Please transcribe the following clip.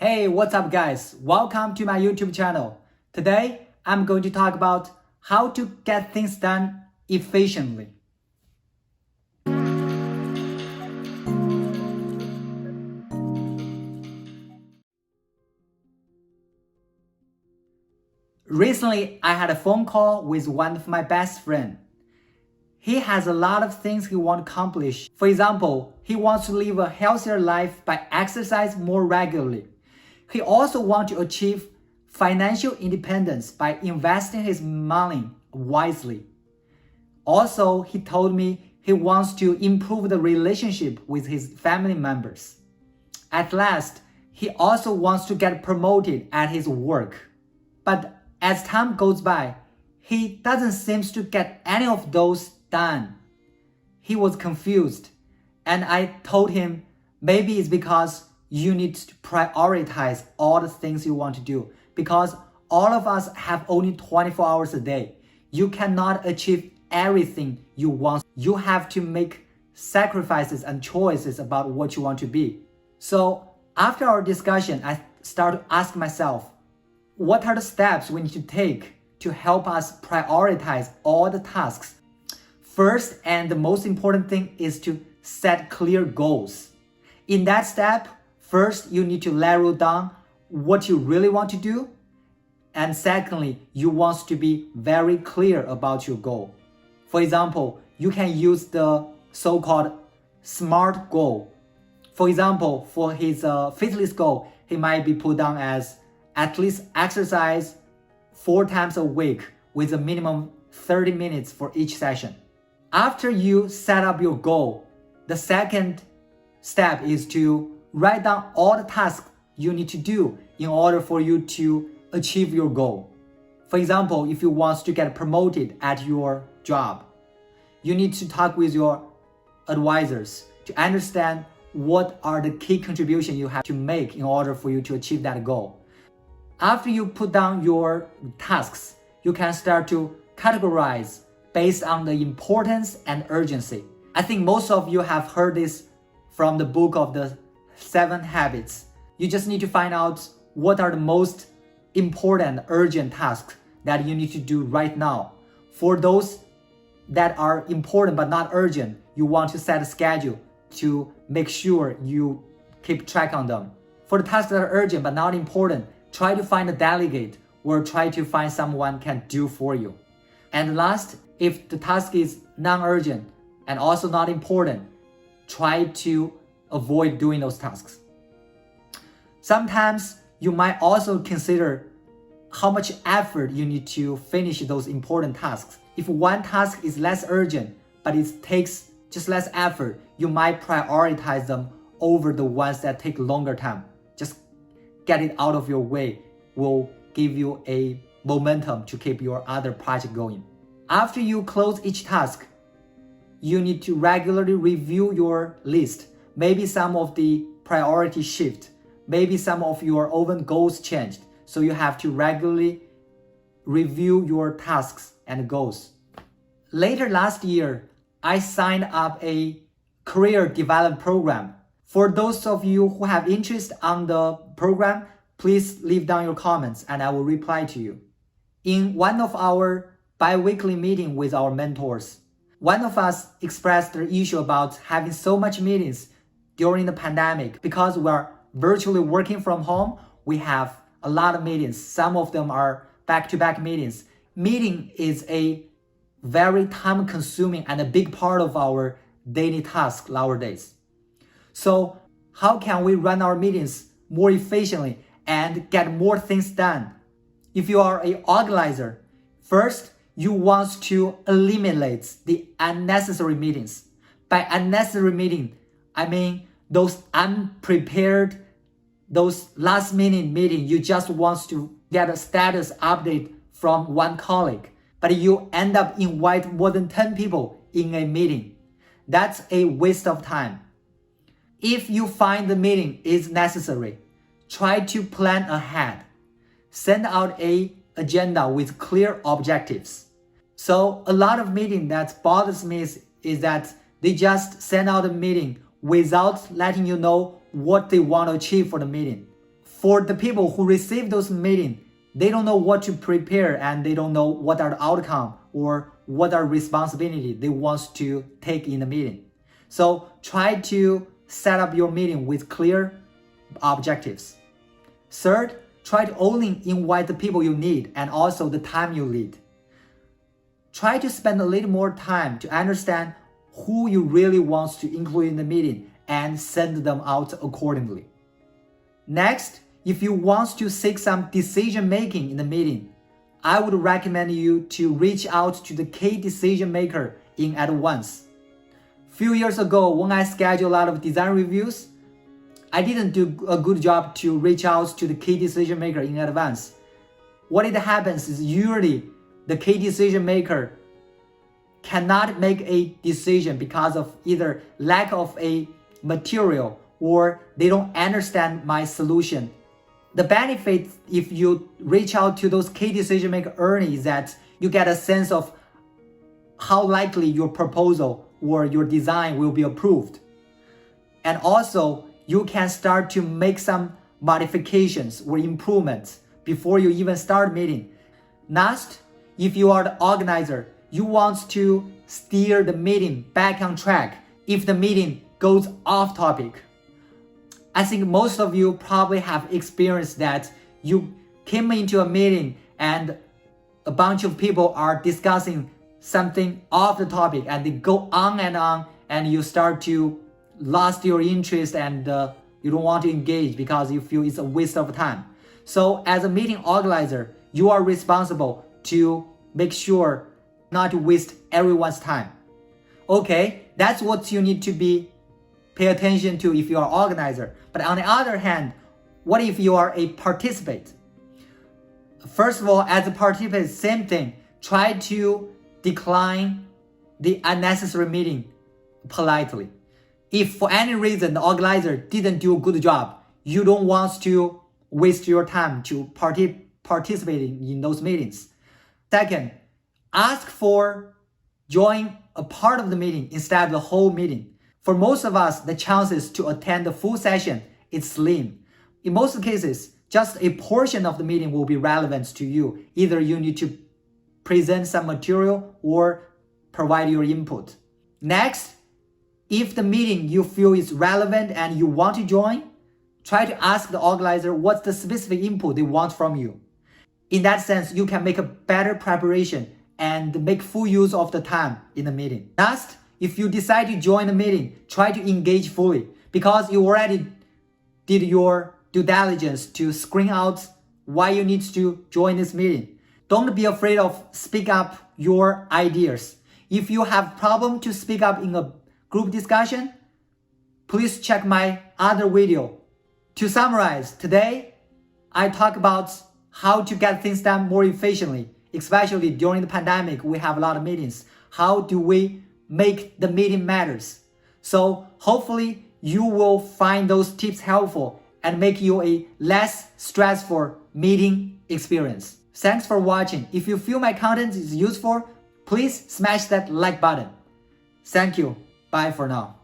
Hey, what's up guys? Welcome to my YouTube channel. Today, I'm going to talk about how to get things done efficiently. Recently, I had a phone call with one of my best friends. He has a lot of things he wants to accomplish. For example, he wants to live a healthier life by exercise more regularly. He also wants to achieve financial independence by investing his money wisely. Also, he told me he wants to improve the relationship with his family members. At last, he also wants to get promoted at his work. But as time goes by, he doesn't seem to get any of those done. He was confused, and I told him maybe it's because you need to prioritize all the things you want to do, because all of us have only 24 hours a day. You cannot achieve everything you want. You have to make sacrifices and choices about what you want to be. So after our discussion, I started to ask myself, what are the steps we need to take to help us prioritize all the tasks? First and the most important thing is to set clear goals. In that step, first you need to narrow down what you really want to do. And secondly, you want to be very clear about your goal. For example, you can use the so-called SMART goal. For example, for his fitness goal, he might be put down as at least exercise 4 times a week with a minimum 30 minutes for each session. After you set up your goal, the second step is to write down all the tasks you need to do in order for you to achieve your goal. For example, if you want to get promoted at your job, you need to talk with your advisors to understand what are the key contributions you have to make in order for you to achieve that goal. After you put down your tasks, you can start to categorize based on the importance and urgency. I think most of you have heard this from the book of the 7 habits. You just need to find out what are the most important urgent tasks that you need to do right now. For those that are important but not urgent, you want to set a schedule to make sure you keep track on them. For the tasks that are urgent but not important, try to find a delegate or try to find someone can do for you. And last, if the task is non-urgent and also not important, try to avoid doing those tasks. Sometimes you might also consider how much effort you need to finish those important tasks. If one task is less urgent, but it takes just less effort, you might prioritize them over the ones that take longer time. Just get it out of your way will give you a momentum to keep your other project going. After you close each task, you need to regularly review your list. Maybe some of the priority shift. Maybe some of your own goals changed. So you have to regularly review your tasks and goals. Later last year, I signed up a career development program. For those of you who have interest on the program, please leave down your comments and I will reply to you. In one of our bi-weekly meetings with our mentors, one of us expressed the issue about having so much meetings during the pandemic. Because we are virtually working from home, we have a lot of meetings. Some of them are back-to-back meetings. Meeting is a very time-consuming and a big part of our daily task nowadays. So how can we run our meetings more efficiently and get more things done? If you are an organizer, first, you want to eliminate the unnecessary meetings. By unnecessary meeting, I mean those unprepared, those last-minute meetings. You just want to get a status update from one colleague, but you end up invite more than 10 people in a meeting. That's a waste of time. If you find the meeting is necessary, try to plan ahead. Send out an agenda with clear objectives. So a lot of meetings that bothers me is that they just send out a meeting without letting you know what they want to achieve for the meeting. For the people who receive those meetings, they don't know what to prepare and they don't know what are the outcome or what are responsibility they want to take in the meeting. So try to set up your meeting with clear objectives. Third, try to only invite the people you need and also the time you lead. Try to spend a little more time to understand who you really want to include in the meeting and send them out accordingly. Next, if you want to seek some decision making in the meeting, I would recommend you to reach out to the key decision maker in advance. Few years ago, when I scheduled a lot of design reviews, I didn't do a good job to reach out to the key decision maker in advance. What it happens is usually the key decision maker cannot make a decision because of either lack of a material or they don't understand my solution. The benefit if you reach out to those key decision makers early is that you get a sense of how likely your proposal or your design will be approved. And also, you can start to make some modifications or improvements before you even start meeting. Last, if you are the organizer, you want to steer the meeting back on track if the meeting goes off topic. I think most of you probably have experienced that you came into a meeting and a bunch of people are discussing something off the topic and they go on and you start to lost your interest and you don't want to engage because you feel it's a waste of time. So as a meeting organizer, you are responsible to make sure not to waste everyone's time. Okay, that's what you need to pay attention to if you are an organizer. But on the other hand, what if you are a participant? First of all, as a participant, same thing. Try to decline the unnecessary meeting politely. If for any reason the organizer didn't do a good job, you don't want to waste your time to participate in those meetings. Second, ask for join a part of the meeting instead of the whole meeting. For most of us, the chances to attend the full session is slim. In most cases, just a portion of the meeting will be relevant to you. Either you need to present some material or provide your input. Next, if the meeting you feel is relevant and you want to join, try to ask the organizer what's the specific input they want from you. In that sense, you can make a better preparation and make full use of the time in the meeting. Last, if you decide to join the meeting, try to engage fully because you already did your due diligence to screen out why you need to join this meeting. Don't be afraid of speak up your ideas. If you have problem to speak up in a group discussion, please check my other video. To summarize, today I talk about how to get things done more efficiently, especially during the pandemic. We have a lot of meetings. How do we make the meeting matters? So hopefully you will find those tips helpful and make you a less stressful meeting experience. Thanks for watching. If you feel my content is useful, please smash that like button. Thank you. Bye for now.